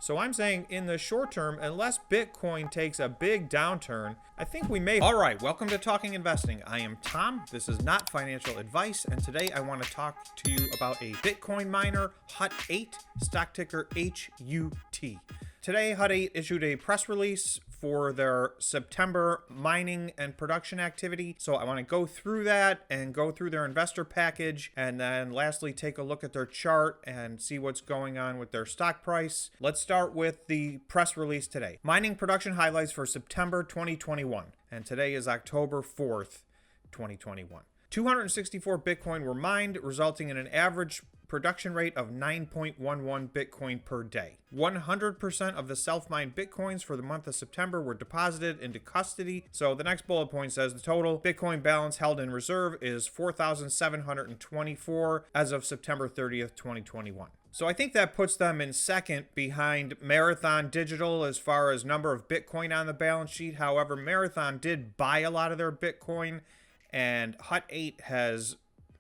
So I'm saying in the short term, unless Bitcoin takes a big downturn, I think we may. All right, welcome to Talking Investing. I am Tom. This is not financial advice, and today I want to talk to you about a Bitcoin miner, Hut8, stock ticker HUT. Today, Hut8 issued a press release for their September mining and production activity. So I want to go through that and go through their investor package, and then lastly take a look at their chart and see what's going on with their stock price. Let's start with the press release today. Mining production highlights for September 2021, and today is October 4th, 2021. 264 Bitcoin were mined, resulting in an average production rate of 9.11 Bitcoin per day. 100% of the self-mined Bitcoins for the month of September were deposited into custody. So the next bullet point says the total Bitcoin balance held in reserve is 4,724 as of September 30th, 2021. So I think that puts them in second behind Marathon Digital as far as number of Bitcoin on the balance sheet. However, Marathon did buy a lot of their Bitcoin, and Hut8 has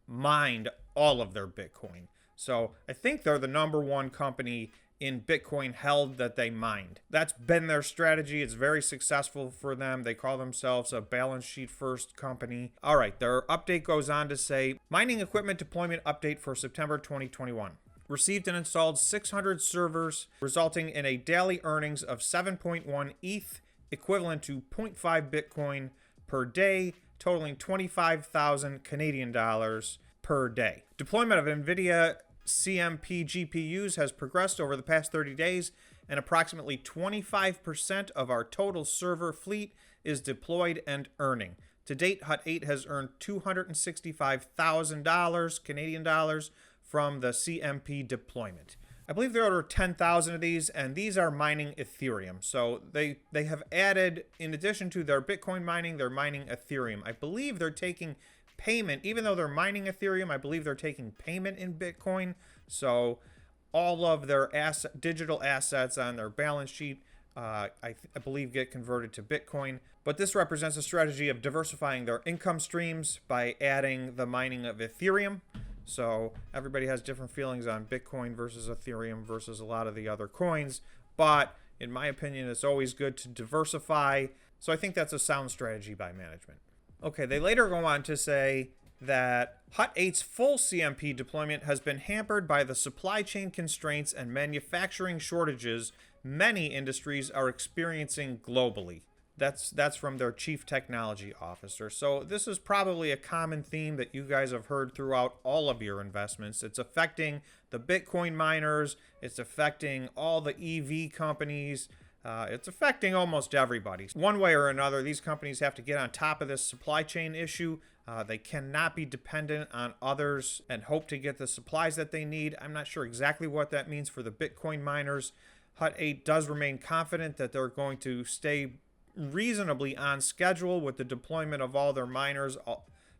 mined all of their Bitcoin. So I think they're the number one company in Bitcoin held that they mined. That's been their strategy. It's very successful for them. They call themselves a balance sheet first company. All right, their update goes on to say, mining equipment deployment update for September 2021. Received and installed 600 servers, resulting in a daily earnings of 7.1 ETH, equivalent to 0.5 Bitcoin per day, totaling 25,000 Canadian dollars per day. Deployment of NVIDIA CMP GPUs has progressed over the past 30 days, and approximately 25% of our total server fleet is deployed and earning. To date, Hut8 has earned $265,000 Canadian dollars from the CMP deployment. I believe there are 10,000 of these, and these are mining Ethereum. So they have added, in addition to their Bitcoin mining, they're mining Ethereum. I believe they're taking payment, even though they're mining Ethereum, I believe they're taking payment in Bitcoin. So all of their digital assets on their balance sheet, I believe, get converted to Bitcoin. But this represents a strategy of diversifying their income streams by adding the mining of Ethereum. So everybody has different feelings on Bitcoin versus Ethereum versus a lot of the other coins. But in my opinion, it's always good to diversify. So I think that's a sound strategy by management. Okay, they later go on to say that Hut8's full CMP deployment has been hampered by the supply chain constraints and manufacturing shortages many industries are experiencing globally. That's from their chief technology officer. So this is probably a common theme that you guys have heard throughout all of your investments. It's affecting the Bitcoin miners. It's affecting all the EV companies. It's affecting almost everybody. One way or another, these companies have to get on top of this supply chain issue. They cannot be dependent on others and hope to get the supplies that they need. I'm not sure exactly what that means for the Bitcoin miners. Hut8 does remain confident that they're going to stay reasonably on schedule with the deployment of all their miners.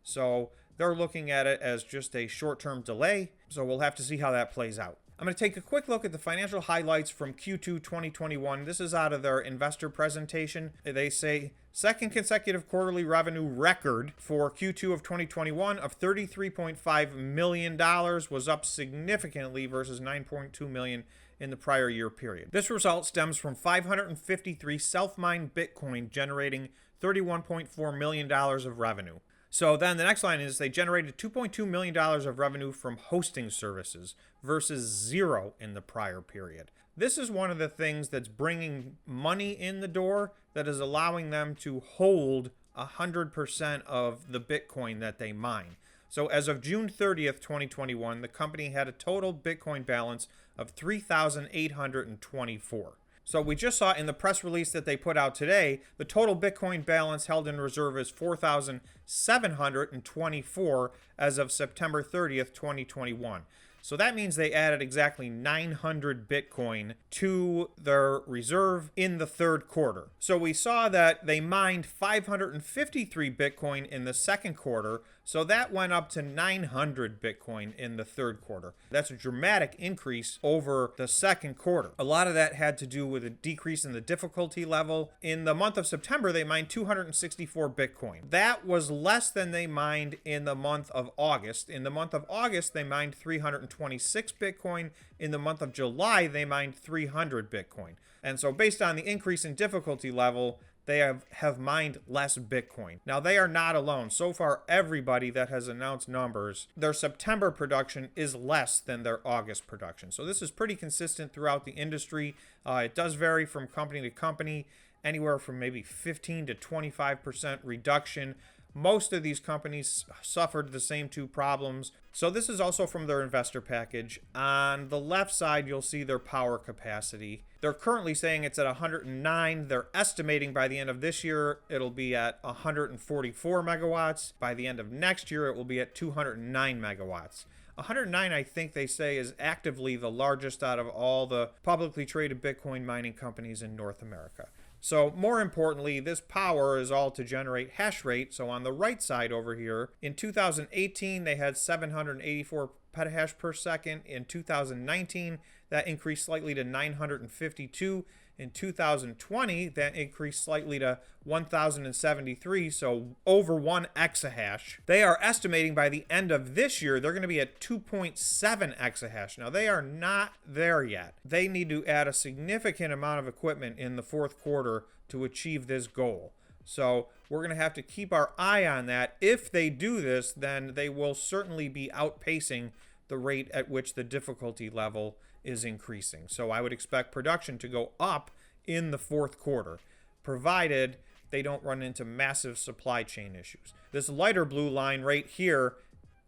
So they're looking at it as just a short-term delay. So we'll have to see how that plays out. I'm going to take a quick look at the financial highlights from Q2 2021. This is out of their investor presentation. They say second consecutive quarterly revenue record for Q2 of 2021 of $33.5 million was up significantly versus $9.2 million in the prior year period. This result stems from 553 self-mined Bitcoin generating $31.4 million of revenue. So then the next line is they generated $2.2 million of revenue from hosting services versus zero in the prior period. This is one of the things that's bringing money in the door that is allowing them to hold 100% of the Bitcoin that they mine. So as of June 30th, 2021, the company had a total Bitcoin balance of 3,824. So we just saw in the press release that they put out today, the total Bitcoin balance held in reserve is 4,724 as of September 30th, 2021. So that means they added exactly 900 Bitcoin to their reserve in the third quarter. So we saw that they mined 553 Bitcoin in the second quarter. So that went up to 900 Bitcoin in the third quarter. That's a dramatic increase over the second quarter. A lot of that had to do with a decrease in the difficulty level. In the month of September, they mined 264 Bitcoin. That was less than they mined in the month of August. In the month of August, they mined 326 Bitcoin. In the month of July, they mined 300 Bitcoin. And so based on the increase in difficulty level, they have mined less Bitcoin. Now, they are not alone. So far, everybody that has announced numbers, their September production is less than their August production. So this is pretty consistent throughout the industry. It does vary from company to company, anywhere from maybe 15 to 25% reduction. Most of these companies suffered the same two problems. So this is also from their investor package. On the left side, you'll see their power capacity. They're currently saying it's at 109. They're estimating by the end of this year, it'll be at 144 megawatts. By the end of next year, it will be at 209 megawatts. 109, I think they say, is actively the largest out of all the publicly traded Bitcoin mining companies in North America. So more importantly, this power is all to generate hash rate. So on the right side over here, in 2018, they had 784 petahash per second. In 2019, that increased slightly to 952. In 2020, that increased slightly to 1,073, so over 1 exahash. They are estimating by the end of this year, they're going to be at 2.7 exahash. Now, they are not there yet. They need to add a significant amount of equipment in the fourth quarter to achieve this goal. So we're going to have to keep our eye on that. If they do this, then they will certainly be outpacing the rate at which the difficulty level is increasing. So I would expect production to go up in the fourth quarter, provided they don't run into massive supply chain issues. This lighter blue line right here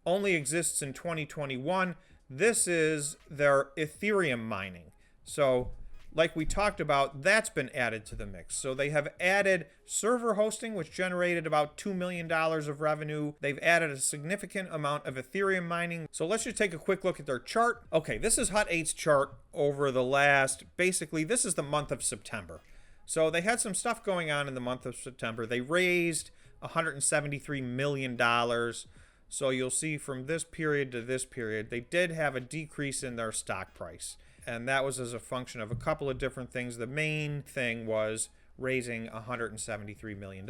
only exists in 2021. This is their Ethereum mining. So like we talked about, that's been added to the mix. So they have added server hosting, which generated about $2 million of revenue. They've added a significant amount of Ethereum mining. So let's just take a quick look at their chart. Okay, this is Hut 8's chart over the last, basically, this is the month of September. So they had some stuff going on in the month of September. They raised $173 million. So you'll see from this period to this period, they did have a decrease in their stock price. And that was as a function of a couple of different things. The main thing was raising $173 million,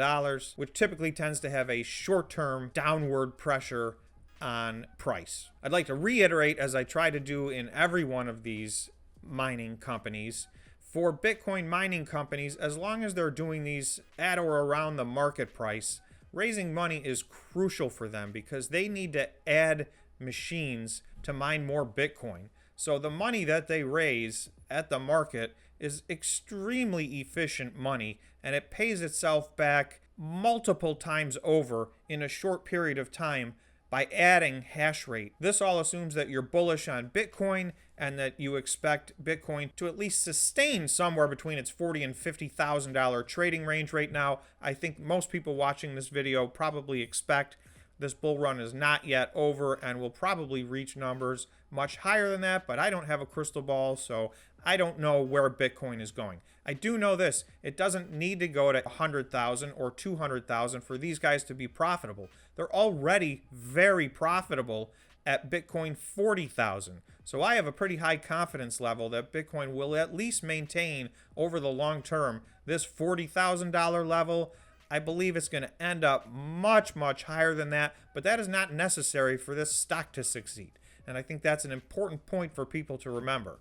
which typically tends to have a short-term downward pressure on price. I'd like to reiterate, as I try to do in every one of these mining companies, for Bitcoin mining companies, as long as they're doing these at or around the market price, raising money is crucial for them because they need to add machines to mine more Bitcoin. So the money that they raise at the market is extremely efficient money, and it pays itself back multiple times over in a short period of time by adding hash rate. This all assumes that you're bullish on Bitcoin and that you expect Bitcoin to at least sustain somewhere between its $40,000 and $50,000 trading range right now. I think most people watching this video probably expect this bull run is not yet over and will probably reach numbers much higher than that, but I don't have a crystal ball, so I don't know where Bitcoin is going. I do know this: it doesn't need to go to 100,000 or 200,000 for these guys to be profitable. They're already very profitable at Bitcoin 40,000. So I have a pretty high confidence level that Bitcoin will at least maintain over the long term this $40,000 level. I believe it's going to end up much, much higher than that, but that is not necessary for this stock to succeed. And I think that's an important point for people to remember.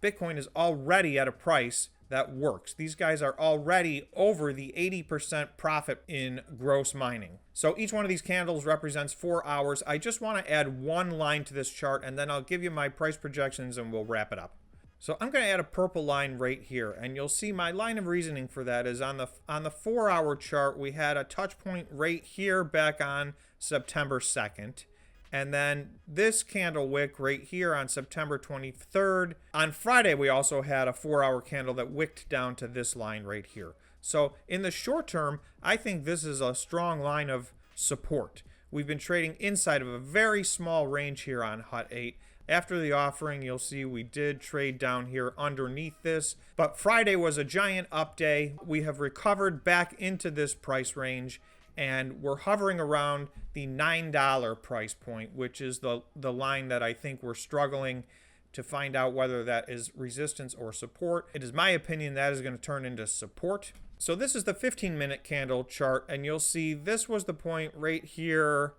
Bitcoin is already at a price that works. These guys are already over the 80% profit in gross mining. So each one of these candles represents 4 hours. I just want to add one line to this chart, and then I'll give you my price projections and we'll wrap it up. So I'm going to add a purple line right here, and you'll see my line of reasoning for that is on the 4-hour chart, we had a touch point right here back on September 2nd. And then this candle wick right here on September 23rd. On Friday, we also had a 4-hour candle that wicked down to this line right here. So in the short term, I think this is a strong line of support. We've been trading inside of a very small range here on Hut 8. After the offering, you'll see we did trade down here underneath this. But Friday was a giant up day. We have recovered back into this price range. and we're hovering around the $9 price point, which is the line that I think we're struggling to find out whether that is resistance or support. It is my opinion that is going to turn into support. So this is the 15-minute candle chart, and you'll see this was the point right here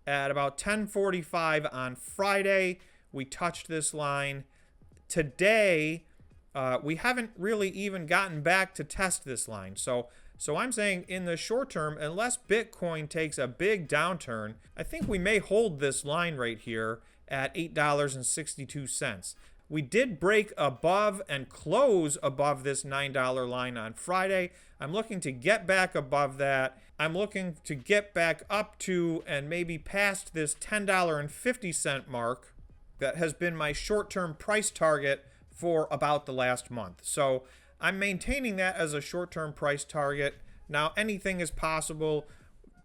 at about 10:45 on Friday. We touched this line. Today, we haven't really even gotten back to test this line. So I'm saying in the short term, unless Bitcoin takes a big downturn, I think we may hold this line right here at $8.62. We did break above and close above this $9 line on Friday. I'm looking to get back above that. I'm looking to get back up to and maybe past this $10.50 mark that has been my short-term price target for about the last month. So I'm maintaining that as a short-term price target. Now, anything is possible.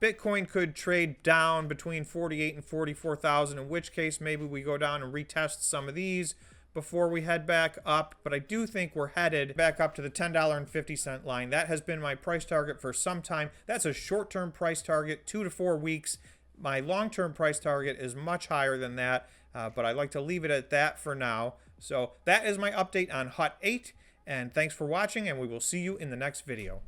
Bitcoin could trade down between 48 and 44,000, in which case maybe we go down and retest some of these before we head back up. But I do think we're headed back up to the $10.50 line. That has been my price target for some time. That's a short-term price target, 2 to 4 weeks. My long-term price target is much higher than that, but I'd like to leave it at that for now. So that is my update on HUT 8, and thanks for watching, and we will see you in the next video.